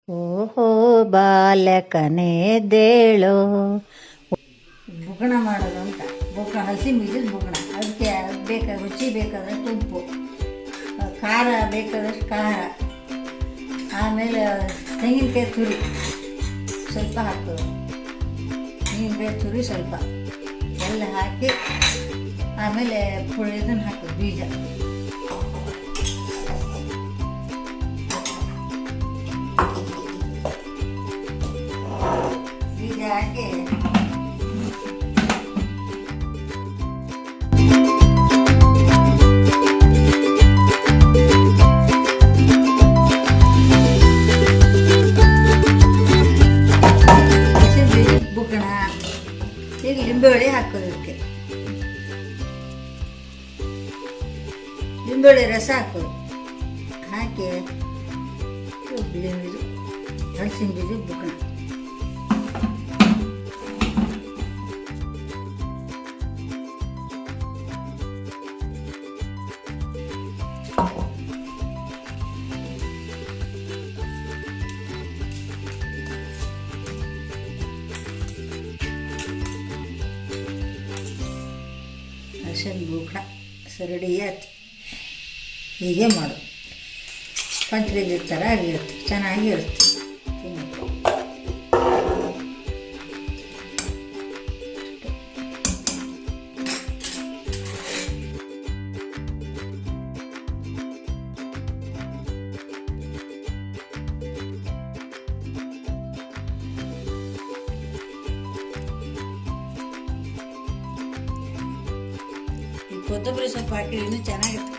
ಓಹೋ ಬಾಲಕನೇದೇಳೋ. ಬುಗಣ ಮಾಡೋದು ಅಂತ. ಬುಗಣ ಹಸಿ ಬೀಜದ ಬುಗಣ. ಅದಕ್ಕೆ ಬೇಕಾದ ರುಚಿ ಬೇಕಾದಷ್ಟು ಉಪ್ಪು, ಖಾರ ಬೇಕಾದಷ್ಟು ಖಾರ, ಆಮೇಲೆ ತೆಂಗಿನಕಾಯಿ ತುರಿ ಸ್ವಲ್ಪ ಹಾಕೋದು, ತೆಂಗಿನಕಾಯಿ ತುರಿ ಸ್ವಲ್ಪ ಎಲ್ಲ ಹಾಕಿ ಆಮೇಲೆ ಇದನ್ನು ಹಾಕೋದು ಬೀಜ. ಬೀಜ ಹಾಕಿ ಬುಗಣ. ಈಗ ಲಿಂಬೆಹುಳಿ ಹಾಕೋದು. ಇದಕ್ಕೆ ಲಿಂಬೆಹುಳಿ ರಸ ಹಾಕೋದು. ಹಾಕಿ ಹಲಸಿನ ಬೀಜದ ಬುಗಣ. ಹಸಿನ ಬುಗಣ ರೆಡಿ ಆಯ್ತು. ಹೀಗೆ ಮಾಡು. ಪಂಚಬೀಜದ ಥರ ಆಗಿರುತ್ತೆ, ಚೆನ್ನಾಗಿರುತ್ತೆ. ಕೊತ್ತಂಬರಿ ಸೊಪ್ಪು ಹಾಕಿ ಇನ್ನೂ ಚೆನ್ನಾಗಿರುತ್ತೆ.